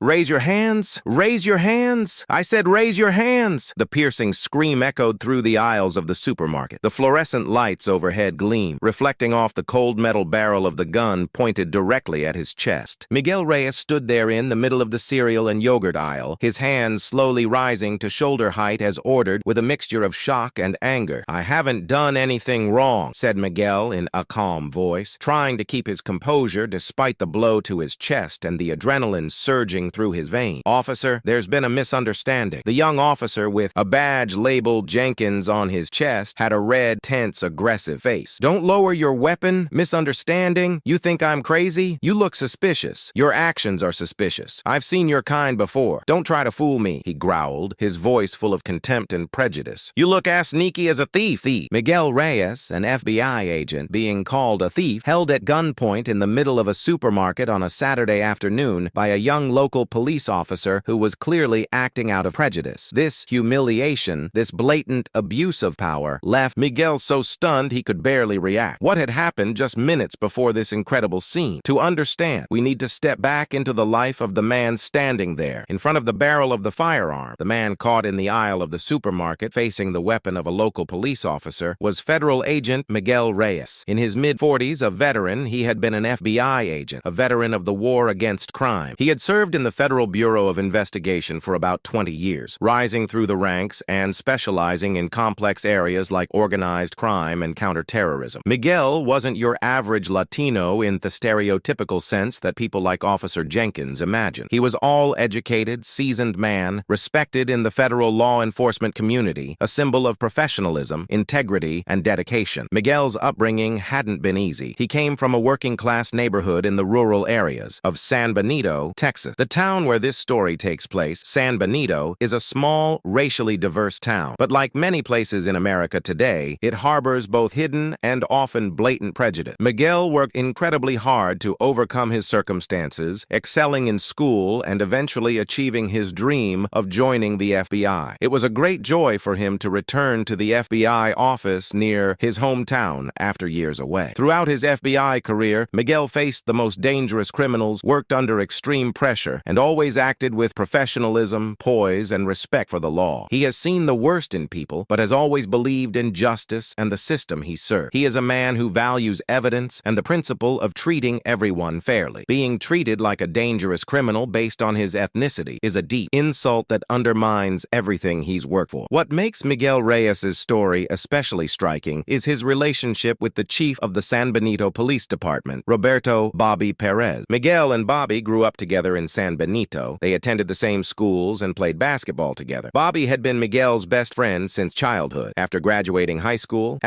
Raise your hands! Raise your hands! I said raise your hands! The piercing scream echoed through the aisles of the supermarket. The fluorescent lights overhead gleamed, reflecting off the cold metal barrel of the gun pointed directly at his chest. Miguel Reyes stood there in the middle of the cereal and yogurt aisle, his hands slowly rising to shoulder height as ordered, with a mixture of shock and anger. "I haven't done anything wrong," said Miguel in a calm voice, trying to keep his composure despite the blow to his chest and the adrenaline surging through his veins. "Officer, there's been a misunderstanding." The young officer with a badge labeled Jenkins on his chest had a red, tense, aggressive face. "Don't lower your weapon. Misunderstanding? You think I'm crazy? You look suspicious. Your actions are suspicious. I've seen your kind before. Don't try to fool me," he growled, his voice full of contempt and prejudice. "You look as sneaky as a thief." Miguel Reyes, an FBI agent, being called a thief, held at gunpoint in the middle of a supermarket on a Saturday afternoon by a young local police officer who was clearly acting out of prejudice. This humiliation, this blatant abuse of power, left Miguel so stunned he could barely react. What had happened just minutes before this incredible scene? To understand, we need to step back into the life of the man standing there, in front of the barrel of the firearm. The man caught in the aisle of the supermarket, facing the weapon of a local police officer, was Federal Agent Miguel Reyes. In his mid-40s, a veteran, he had been an FBI agent, a veteran of the war against crime. He had served in the Federal Bureau of Investigation for about 20 years, rising through the ranks and specializing in complex areas like organized crime and counterterrorism. Miguel wasn't your average Latino in the stereotypical sense that people like Officer Jenkins imagine. He was all-educated, seasoned man, respected in the federal law enforcement community, a symbol of professionalism, integrity, and dedication. Miguel's upbringing hadn't been easy. He came from a working-class neighborhood in the rural areas of San Benito, Texas. The town where this story takes place, San Benito, is a small, racially diverse town. But like many places in America today, it harbors both hidden and often blatant prejudice. Miguel worked incredibly hard to overcome his circumstances, excelling in school and eventually achieving his dream of joining the FBI. It was a great joy for him to return to the FBI office near his hometown after years away. Throughout his FBI career, Miguel faced the most dangerous criminals, worked under extreme pressure, and always acted with professionalism, poise, and respect for the law. He has seen the worst in people, but has always believed in justice and the system he served. He is a man who values evidence and the principle of treating everyone fairly. Being treated like a dangerous criminal based on his ethnicity is a deep insult that undermines everything he's worked for. What makes Miguel Reyes' story especially striking is his relationship with the chief of the San Benito Police Department, Roberto "Bobby" Pérez. Miguel and Bobby grew up together in San Benito. They attended the same schools and played basketball together. Bobby had been Miguel's best friend since childhood. After graduating high school,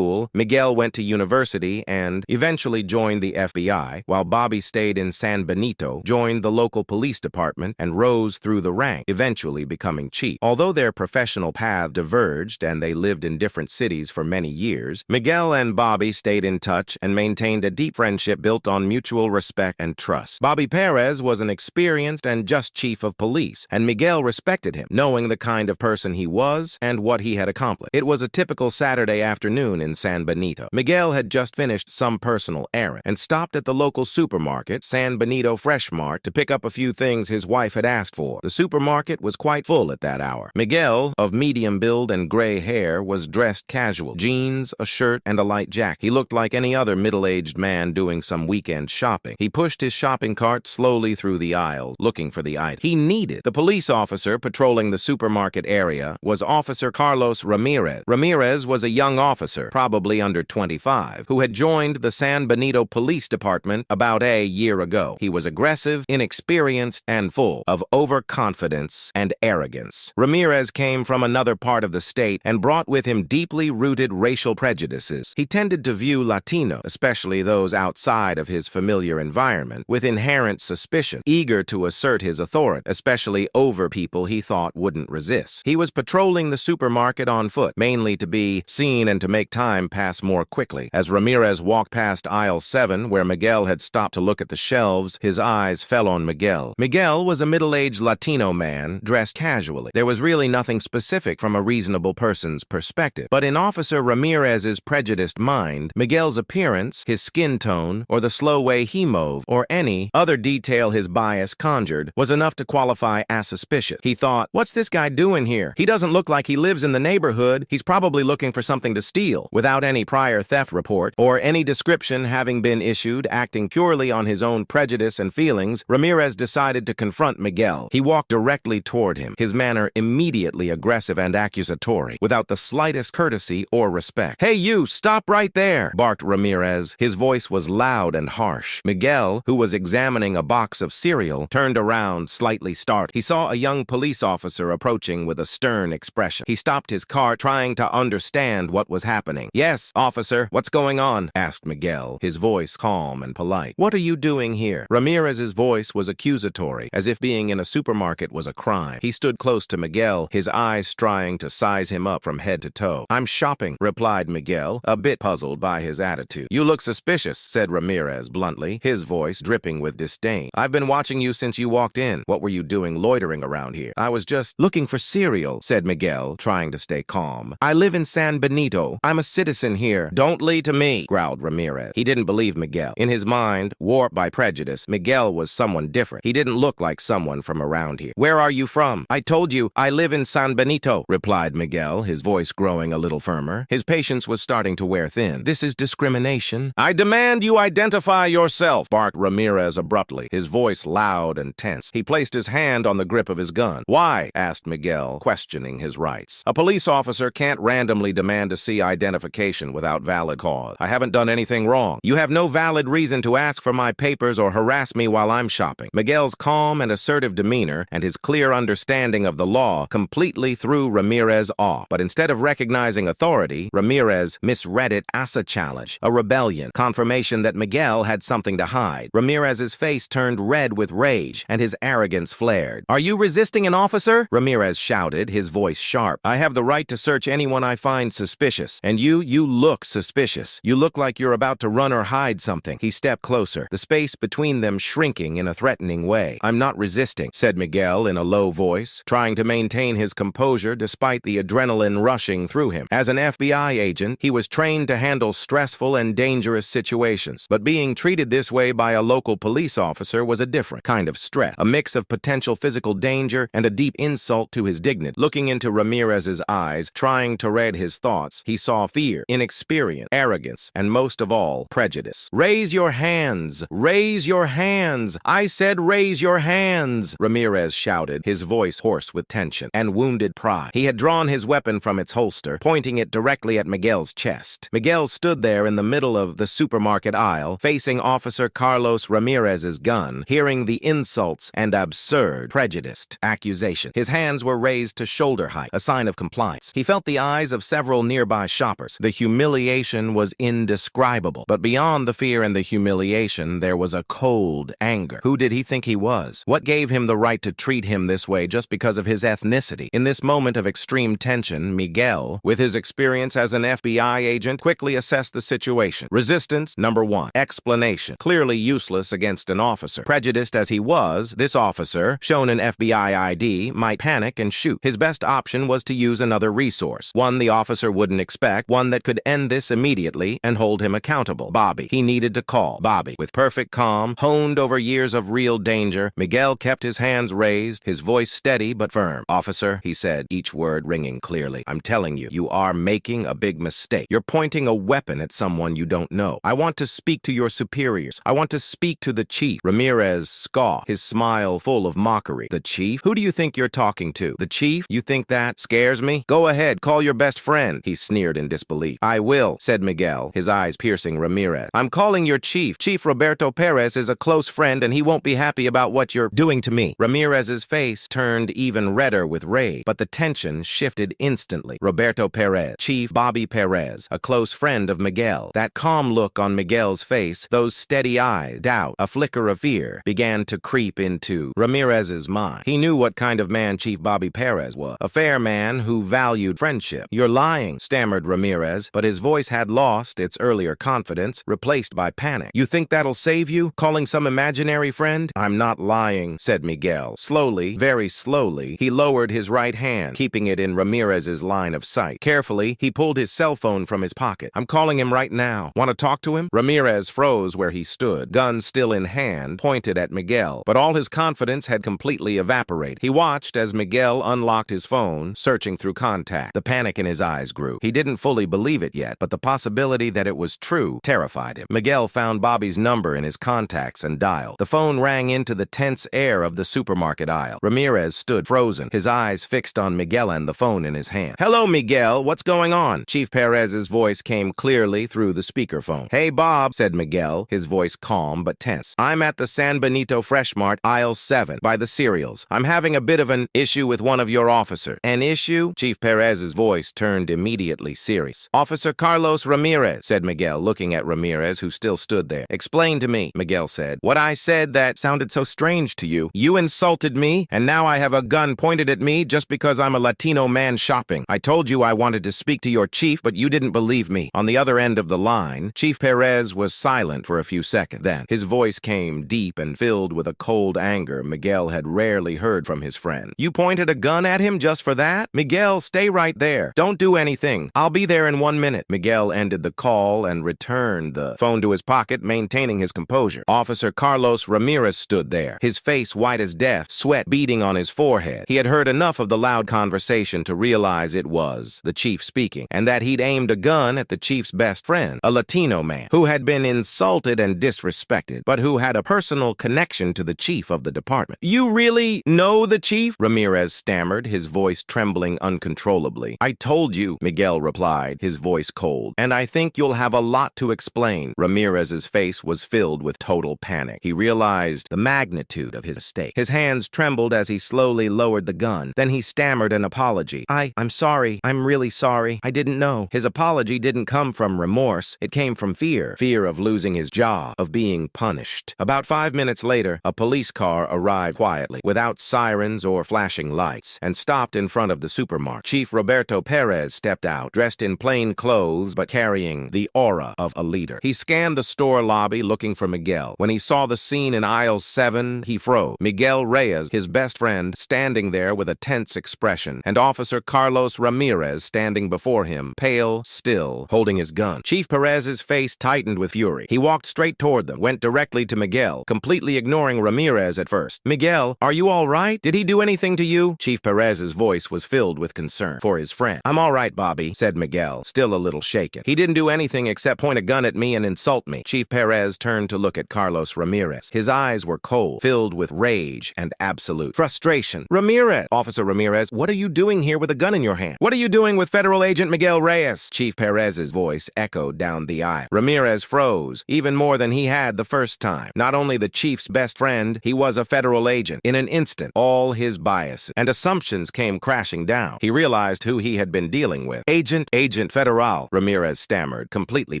Miguel went to university and eventually joined the FBI, while Bobby stayed in San Benito, joined the local police department, and rose through the ranks, eventually becoming chief. Although their professional paths diverged and they lived in different cities for many years, Miguel and Bobby stayed in touch and maintained a deep friendship built on mutual respect and trust. Bobby Pérez was an experienced and just chief of police, and Miguel respected him, knowing the kind of person he was and what he had accomplished. It was a typical Saturday afternoon in San Benito. Miguel had just finished some personal errand and stopped at the local supermarket, San Benito Fresh Mart, to pick up a few things his wife had asked for. The supermarket was quite full at that hour. Miguel, of medium build and gray hair, was dressed casual. Jeans, a shirt, and a light jacket. He looked like any other middle-aged man doing some weekend shopping. He pushed his shopping cart slowly through the aisles, looking for the item he needed. The police officer patrolling the supermarket area was Officer Carlos Ramirez. Ramirez was a young officer, probably under 25, who had joined the San Benito Police Department about a year ago. He was aggressive, inexperienced, and full of overconfidence and arrogance. Ramirez came from another part of the state and brought with him deeply rooted racial prejudices. He tended to view Latino, especially those outside of his familiar environment, with inherent suspicion, eager to assert his authority, especially over people he thought wouldn't resist. He was patrolling the supermarket on foot, mainly to be seen and to make time pass more quickly. As Ramirez walked past aisle 7, where Miguel had stopped to look at the shelves, his eyes fell on Miguel. Miguel was a middle-aged Latino man, dressed casually. There was really nothing specific from a reasonable person's perspective. But in Officer Ramirez's prejudiced mind, Miguel's appearance, his skin tone, or the slow way he moved, or any other detail his bias bias conjured was enough to qualify as suspicious. He thought, what's this guy doing here? He doesn't look like he lives in the neighborhood. He's probably looking for something to steal. Without any prior theft report or any description having been issued, acting purely on his own prejudice and feelings, Ramirez decided to confront Miguel. He walked directly toward him, his manner immediately aggressive and accusatory, without the slightest courtesy or respect. "Hey you, stop right there!" barked Ramirez. His voice was loud and harsh. Miguel, who was examining a box of cereal, turned around, slightly startled. He saw a young police officer approaching with a stern expression. He stopped his car, trying to understand what was happening. "Yes, officer, what's going on?" asked Miguel, his voice calm and polite. "What are you doing here?" Ramirez's voice was accusatory, as if being in a supermarket was a crime. He stood close to Miguel, his eyes trying to size him up from head to toe. "I'm shopping," replied Miguel, a bit puzzled by his attitude. "You look suspicious," said Ramirez bluntly, his voice dripping with disdain. "I've been watching you since you walked in. What were you doing loitering around here?" "I was just looking for cereal," said Miguel, trying to stay calm. "I live in San Benito. I'm a citizen here." "Don't lead to me," growled Ramirez. He didn't believe Miguel. In his mind, warped by prejudice, Miguel was someone different. He didn't look like someone from around here. "Where are you from?" "I told you, I live in San Benito," replied Miguel, his voice growing a little firmer. His patience was starting to wear thin. "This is discrimination." "I demand you identify yourself," barked Ramirez abruptly, his voice loud and tense. He placed his hand on the grip of his gun. "Why?" asked Miguel, questioning his rights. "A police officer can't randomly demand to see identification without valid cause. I haven't done anything wrong. You have no valid reason to ask for my papers or harass me while I'm shopping." Miguel's calm and assertive demeanor and his clear understanding of the law completely threw Ramirez off. But instead of recognizing authority, Ramirez misread it as a challenge, a rebellion, confirmation that Miguel had something to hide. Ramirez's face turned red with rage, and his arrogance flared. "Are you resisting an officer?" Ramirez shouted, his voice sharp. "I have the right to search anyone I find suspicious. And you look suspicious. You look like you're about to run or hide something." He stepped closer, the space between them shrinking in a threatening way. "I'm not resisting," said Miguel in a low voice, trying to maintain his composure despite the adrenaline rushing through him. As an FBI agent, he was trained to handle stressful and dangerous situations. But being treated this way by a local police officer was a different kind of stress, a mix of potential physical danger and a deep insult to his dignity. Looking into Ramirez's eyes, trying to read his thoughts, he saw fear, inexperience, arrogance, and most of all, prejudice. "Raise your hands! Raise your hands! I said raise your hands!" Ramirez shouted, his voice hoarse with tension and wounded pride. He had drawn his weapon from its holster, pointing it directly at Miguel's chest. Miguel stood there in the middle of the supermarket aisle, facing Officer Carlos Ramirez's gun, hearing the insults and absurd, prejudiced accusation. His hands were raised to shoulder height, a sign of compliance. He felt the eyes of several nearby shoppers. The humiliation was indescribable. But beyond the fear and the humiliation, there was a cold anger. Who did he think he was? What gave him the right to treat him this way just because of his ethnicity? In this moment of extreme tension, Miguel, with his experience as an FBI agent, quickly assessed the situation. Resistance, number one. Explanation, clearly useless against an officer. Prejudiced as he was, this officer, shown an FBI ID, might panic and shoot. His best option was to use another resource, one the officer wouldn't expect, one that could end this immediately and hold him accountable. Bobby. He needed to call Bobby. With perfect calm, honed over years of real danger, Miguel kept his hands raised, his voice steady but firm. "Officer," he said, each word ringing clearly, "I'm telling you, you are making a big mistake. You're pointing a weapon at someone you don't know. I want to speak to your superiors. I want to speak to the chief." Ramirez scoffed, his smile full of mockery. "The chief? Who do you think you're talking to? The chief? You think that scares me? Go ahead, call your best friend," he sneered in disbelief. "I will," said Miguel, his eyes piercing Ramirez. "I'm calling your chief. Chief Roberto Pérez is a close friend and he won't be happy about what you're doing to me." Ramirez's face turned even redder with rage, but the tension shifted instantly. Roberto Pérez, Chief Bobby Pérez, a close friend of Miguel. That calm look on Miguel's face, those steady eyes, doubt, a flicker of fear, began to creep into Ramirez's mind. He knew what kind of man Chief Bobby Pérez was, a fair man who valued friendship. "You're lying," stammered Ramirez, but his voice had lost its earlier confidence, replaced by panic. "You think that'll save you, calling some imaginary friend?" "I'm not lying," said Miguel. Slowly, very slowly, he lowered his right hand, keeping it in Ramirez's line of sight. Carefully, he pulled his cell phone from his pocket. "I'm calling him right now. Want to talk to him?" Ramirez froze where he stood, gun still in hand, pointed at Miguel. Miguel, but all his confidence had completely evaporated. He watched as Miguel unlocked his phone, searching through contact. The panic in his eyes grew. He didn't fully believe it yet, but the possibility that it was true terrified him. Miguel found Bobby's number in his contacts and dialed. The phone rang into the tense air of the supermarket aisle. Ramirez stood frozen, his eyes fixed on Miguel and the phone in his hand. "Hello, Miguel. What's going on?" Chief Pérez's voice came clearly through the speakerphone. "Hey, Bob," said Miguel, his voice calm but tense. "I'm at the San Benito Fresh Mart, aisle 7, by the cereals. I'm having a bit of an issue with one of your officers." "An issue?" Chief Pérez's voice turned immediately serious. "Officer Carlos Ramirez," said Miguel, looking at Ramirez, who still stood there. "Explain to me," Miguel said. "What I said that sounded so strange to you. You insulted me, and now I have a gun pointed at me just because I'm a Latino man shopping. I told you I wanted to speak to your chief, but you didn't believe me." On the other end of the line, Chief Pérez was silent for a few seconds. Then, his voice came deep and filled with a cold anger Miguel had rarely heard from his friend. "You pointed a gun at him just for that? Miguel, stay right there. Don't do anything. I'll be there in 1 minute." Miguel ended the call and returned the phone to his pocket, maintaining his composure. Officer Carlos Ramirez stood there, his face white as death, sweat beading on his forehead. He had heard enough of the loud conversation to realize it was the chief speaking, and that he'd aimed a gun at the chief's best friend, a Latino man, who had been insulted and disrespected, but who had a personal connection to the chief of the department. "You really know the chief?" Ramirez stammered, his voice trembling uncontrollably. "I told you," Miguel replied, his voice cold, "and I think you'll have a lot to explain." Ramirez's face was filled with total panic. He realized the magnitude of his mistake. His hands trembled as he slowly lowered the gun. Then he stammered an apology. I'm sorry. I'm really sorry. I didn't know." His apology didn't come from remorse. It came from fear. Fear of losing his job, of being punished. About 5 minutes later, a police car arrived quietly, without sirens or flashing lights, and stopped in front of the supermarket. Chief Roberto Pérez stepped out, dressed in plain clothes but carrying the aura of a leader. He scanned the store lobby looking for Miguel. When he saw the scene in aisle 7, he froze. Miguel Reyes, his best friend, standing there with a tense expression, and Officer Carlos Ramirez standing before him, pale, still, holding his gun. Chief Pérez's face tightened with fury. He walked straight toward them, went directly to Miguel, completely ignoring Ramirez at first. "Miguel, are you all right? Did he do anything to you?" Chief Pérez's voice was filled with concern for his friend. "I'm all right, Bobby," said Miguel, still a little shaken. "He didn't do anything except point a gun at me and insult me." Chief Pérez turned to look at Carlos Ramirez. His eyes were cold, filled with rage and absolute frustration. "Ramirez! Officer Ramirez, what are you doing here with a gun in your hand? What are you doing with Federal Agent Miguel Reyes?" Chief Pérez's voice echoed down the aisle. Ramirez froze, even more than he had the first time. Not only the chief's best friend, he was a federal agent. In an instant, all his biases and assumptions came crashing down. He realized who he had been dealing with. Agent Federal," Ramirez stammered, completely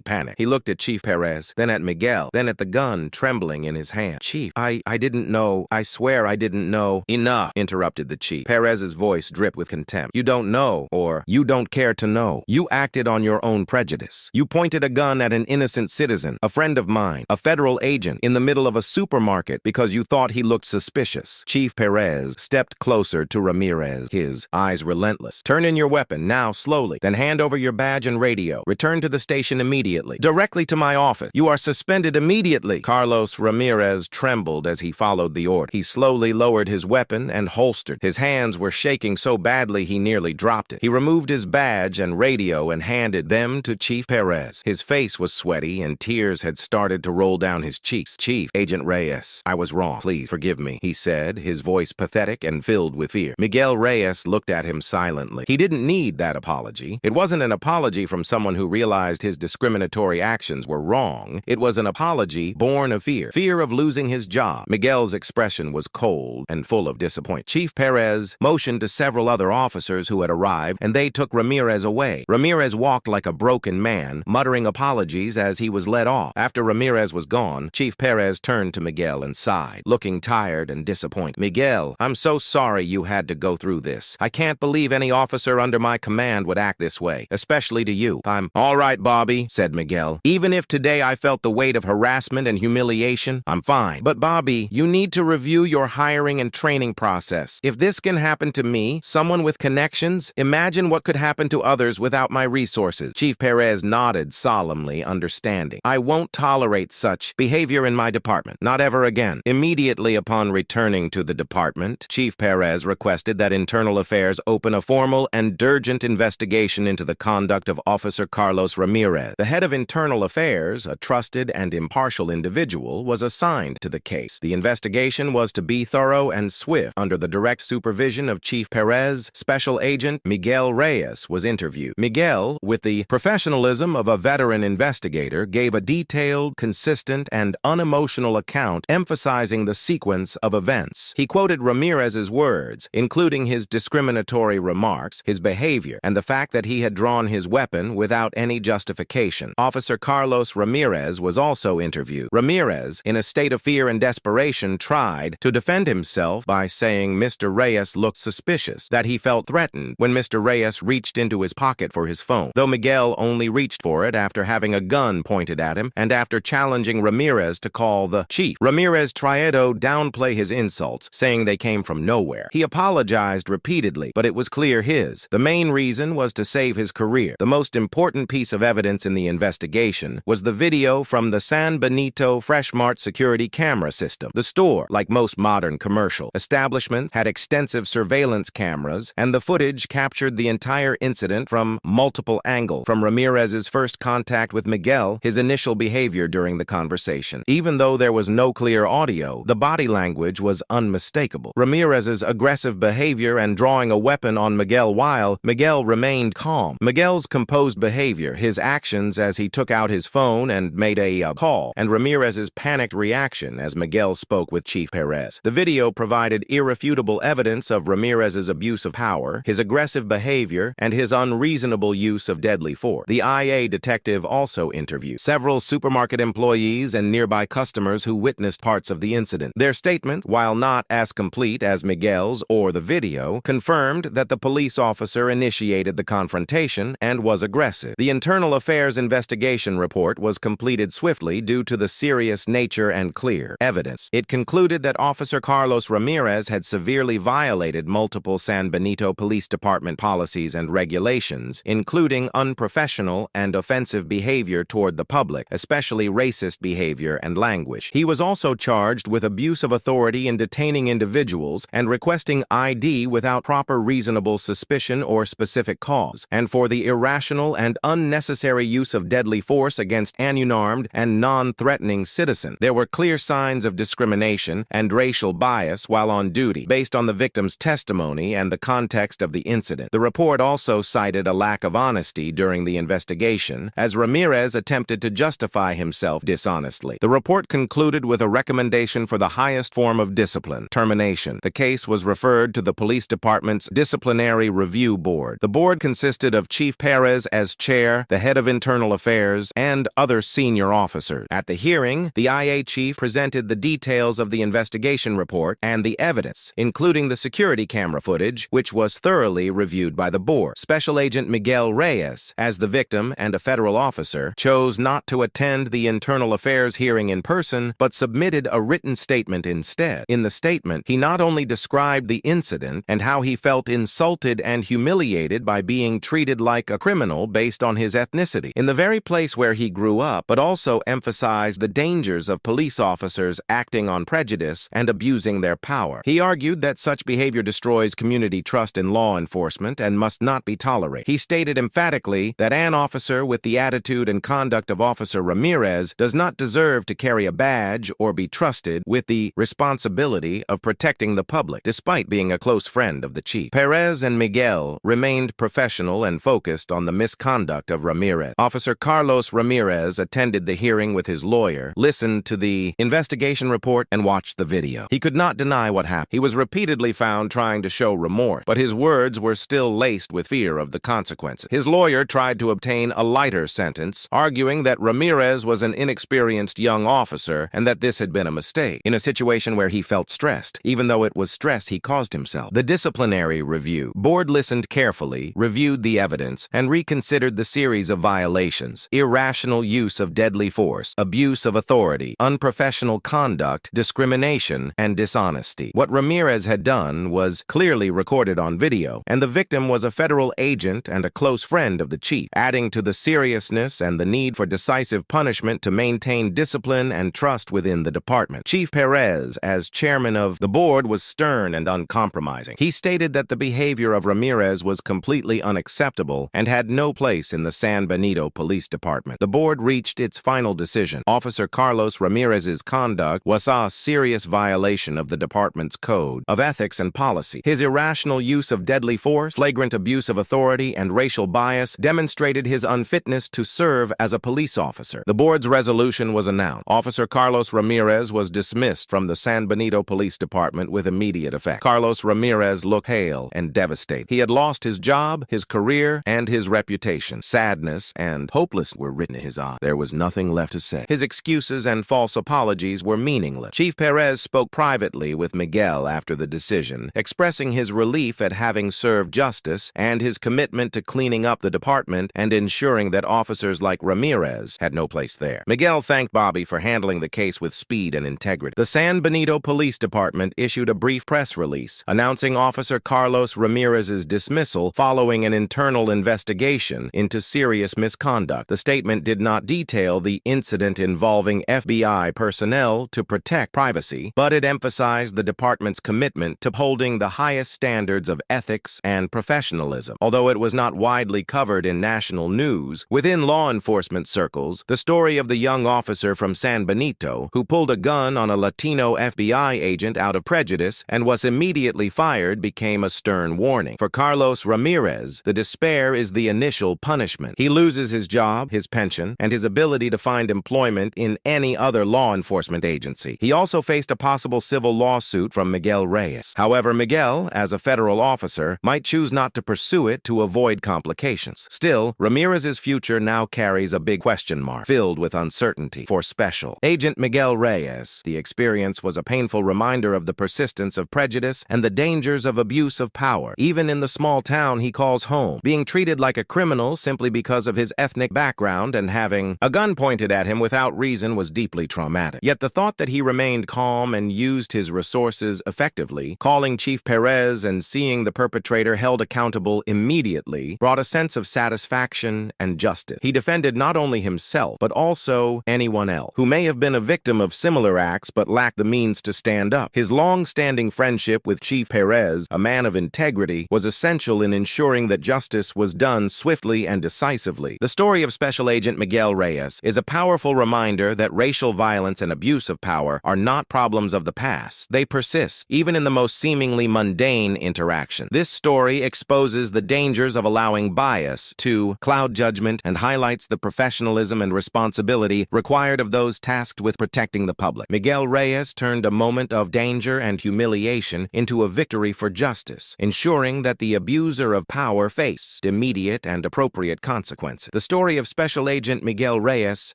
panicked. He looked at Chief Pérez, then at Miguel, then at the gun trembling in his hand. "Chief, I didn't know. I swear I didn't know." "Enough," interrupted the chief. Pérez's voice dripped with contempt. "You don't know, or you don't care to know. You acted on your own prejudice. You pointed a gun at an innocent citizen, a friend of mine, a federal agent, in the middle of a supermarket because you thought he looked suspicious." Chief Pérez stepped closer to Ramirez, his eyes relentless. "Turn in your weapon, now, slowly. Then hand over your badge and radio. Return to the station immediately. Directly to my office. You are suspended immediately." Carlos Ramirez trembled as he followed the order. He slowly lowered his weapon and holstered. His hands were shaking so badly he nearly dropped it. He removed his badge and radio and handed them to Chief Pérez. His face was sweaty and tears had started to roll down his cheeks. "Chief, Agent Reyes, I was wrong. Please forgive me," he said, his voice pathetic and filled with fear. Miguel Reyes looked at him silently. He didn't need that apology. It wasn't an apology from someone who realized his discriminatory actions were wrong. It was an apology born of fear. Fear of losing his job. Miguel's expression was cold and full of disappointment. Chief Pérez motioned to several other officers who had arrived, and they took Ramirez away. Ramirez walked like a broken man, muttering apologies as he was led off. After Ramirez was gone, Chief Pérez turned to Miguel and sighed, looking tired and disappointed. "Miguel, I'm so sorry you had to go through this. I can't believe any officer under my command would act this way, especially to you." "I'm all right, Bobby," said Miguel. "Even if today I felt the weight of harassment and humiliation, I'm fine. But Bobby, you need to review your hiring and training process. If this can happen to me, someone with connections, imagine what could happen to others without my resources." Chief Pérez nodded solemnly, understanding. "I won't tolerate such behavior in my department. Not ever again." again. Immediately upon returning to the department, Chief Pérez requested that Internal Affairs open a formal and urgent investigation into the conduct of Officer Carlos Ramirez. The head of Internal Affairs, a trusted and impartial individual, was assigned to the case. The investigation was to be thorough and swift. Under the direct supervision of Chief Pérez, Special Agent Miguel Reyes was interviewed. Miguel, with the professionalism of a veteran investigator, gave a detailed, consistent, and unemotional account emphasizing the sequence of events. He quoted Ramirez's words, including his discriminatory remarks, his behavior, and the fact that he had drawn his weapon without any justification. Officer Carlos Ramirez was also interviewed. Ramirez, in a state of fear and desperation, tried to defend himself by saying Mr. Reyes looked suspicious, that he felt threatened when Mr. Reyes reached into his pocket for his phone, though Miguel only reached for it after having a gun pointed at him and after challenging Ramirez to call the chief. Ramirez tried to downplay his insults, saying they came from nowhere. He apologized repeatedly, but it was clear the main reason was to save his career. The most important piece of evidence in the investigation was the video from the San Benito Fresh Mart security camera system. The store, like most modern commercial establishments, had extensive surveillance cameras, and the footage captured the entire incident from multiple angles, from Ramirez's first contact with Miguel, his initial behavior during the conversation. Even though there was no clear audio, the body language was unmistakable. Ramirez's aggressive behavior and drawing a weapon on Miguel while Miguel remained calm. Miguel's composed behavior, his actions as he took out his phone and made a call, and Ramirez's panicked reaction as Miguel spoke with Chief Pérez. The video provided irrefutable evidence of Ramirez's abuse of power, his aggressive behavior, and his unreasonable use of deadly force. The IA detective also interviewed several supermarket employees and nearby customers who witnessed parts of the incident. Their statements, while not as complete as Miguel's or the video, confirmed that the police officer initiated the confrontation and was aggressive. The Internal Affairs investigation report was completed swiftly due to the serious nature and clear evidence. It concluded that Officer Carlos Ramirez had severely violated multiple San Benito Police Department policies and regulations, including unprofessional and offensive behavior toward the public, especially racist behavior and language. He was also charged with abuse of authority in detaining individuals and requesting ID without proper reasonable suspicion or specific cause, and for the irrational and unnecessary use of deadly force against an unarmed and non-threatening citizen. There were clear signs of discrimination and racial bias while on duty, based on the victim's testimony and the context of the incident. The report also cited a lack of honesty during the investigation, as Ramirez attempted to justify himself dishonestly. The report concluded with a recommendation for the highest form of discipline, termination. The case was referred to the police department's disciplinary review board. The board consisted of Chief Pérez as chair, the head of Internal Affairs, and other senior officers. At the hearing, the IA chief presented the details of the investigation report and the evidence, including the security camera footage, which was thoroughly reviewed by the board. Special Agent Miguel Reyes, as the victim and a federal officer, chose not to attend the Internal Affairs hearing in person, but submitted a written statement instead. In the statement, he not only described the incident and how he felt insulted and humiliated by being treated like a criminal based on his ethnicity, in the very place where he grew up, but also emphasized the dangers of police officers acting on prejudice and abusing their power. He argued that such behavior destroys community trust in law enforcement and must not be tolerated. He stated emphatically that an officer with the attitude and conduct of Officer Ramirez does not deserve to carry a badge or be trusted with the responsibility of protecting the public, despite being a close friend of the chief. Pérez and Miguel remained professional and focused on the misconduct of Ramirez. Officer Carlos Ramirez attended the hearing with his lawyer, listened to the investigation report, and watched the video. He could not deny what happened. He was repeatedly found trying to show remorse, but his words were still laced with fear of the consequences. His lawyer tried to obtain a lighter sentence, arguing that Ramirez was an inexperienced young officer and that this had been a mistake, in a situation where he felt stressed, even though it was stress he caused himself. The disciplinary review board listened carefully, reviewed the evidence, and reconsidered the series of violations: irrational use of deadly force, abuse of authority, unprofessional conduct, discrimination, and dishonesty. What Ramirez had done was clearly recorded on video, and the victim was a federal agent and a close friend of the chief, adding to the seriousness and the need for decisive punishment to maintain discipline and trust within the department. department. Chief Pérez, as chairman of the board, was stern and uncompromising. He stated that the behavior of Ramirez was completely unacceptable and had no place in the San Benito Police Department. The board reached its final decision. Officer Carlos Ramirez's conduct was a serious violation of the department's code of ethics and policy. His irrational use of deadly force, flagrant abuse of authority, and racial bias demonstrated his unfitness to serve as a police officer. The board's resolution was announced. Officer Carlos Ramirez was dismissed from the San Benito Police Department with immediate effect. Carlos Ramirez looked pale and devastated. He had lost his job, his career, and his reputation. Sadness and hopelessness were written in his eyes. There was nothing left to say. His excuses and false apologies were meaningless. Chief Pérez spoke privately with Miguel after the decision, expressing his relief at having served justice and his commitment to cleaning up the department and ensuring that officers like Ramirez had no place there. Miguel thanked Bobby for handling the case with speed and integrity. The San Benito Police Department issued a brief press release announcing Officer Carlos Ramirez's dismissal following an internal investigation into serious misconduct. The statement did not detail the incident involving FBI personnel to protect privacy, but it emphasized the department's commitment to upholding the highest standards of ethics and professionalism. Although it was not widely covered in national news, within law enforcement circles, the story of the young officer from San Benito who pulled a gun on a Latino FBI agent out of prejudice and was immediately fired became a stern warning. For Carlos Ramirez, the despair is the initial punishment. He loses his job, his pension, and his ability to find employment in any other law enforcement agency. He also faced a possible civil lawsuit from Miguel Reyes. However, Miguel, as a federal officer, might choose not to pursue it to avoid complications. Still, Ramirez's future now carries a big question mark, filled with uncertainty. For Special Agent Miguel Reyes, the experience was a painful reminder of the persistence of prejudice and the dangers of abuse of power, even in the small town he calls home. Being treated like a criminal simply because of his ethnic background and having a gun pointed at him without reason was deeply traumatic. Yet the thought that he remained calm and used his resources effectively, calling Chief Pérez and seeing the perpetrator held accountable immediately, brought a sense of satisfaction and justice. He defended not only himself, but also anyone else who may have been a victim of similar acts but lacked the means to stand up. His long-standing friendship with Chief Pérez, a man of integrity, was essential in ensuring that justice was done swiftly and decisively. The story of Special Agent Miguel Reyes is a powerful reminder that racial violence and abuse of power are not problems of the past. They persist, even in the most seemingly mundane interaction. This story exposes the dangers of allowing bias to cloud judgment and highlights the professionalism and responsibility required of those tasked with protecting the public. Miguel Reyes turned a moment of danger and humiliation into a victory for justice, ensuring that the abuser of power faced immediate and appropriate consequences. The story of Special Agent Miguel Reyes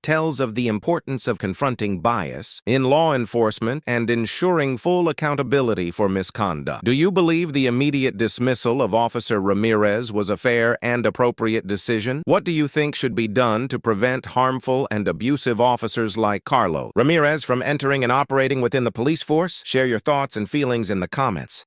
tells of the importance of confronting bias in law enforcement and ensuring full accountability for misconduct. Do you believe the immediate dismissal of Officer Ramirez was a fair and appropriate decision? What do you think should be done to prevent harmful and abusive officers like Carlos Ramirez from entering and operating within the police force? Share your thoughts and feelings in the comments.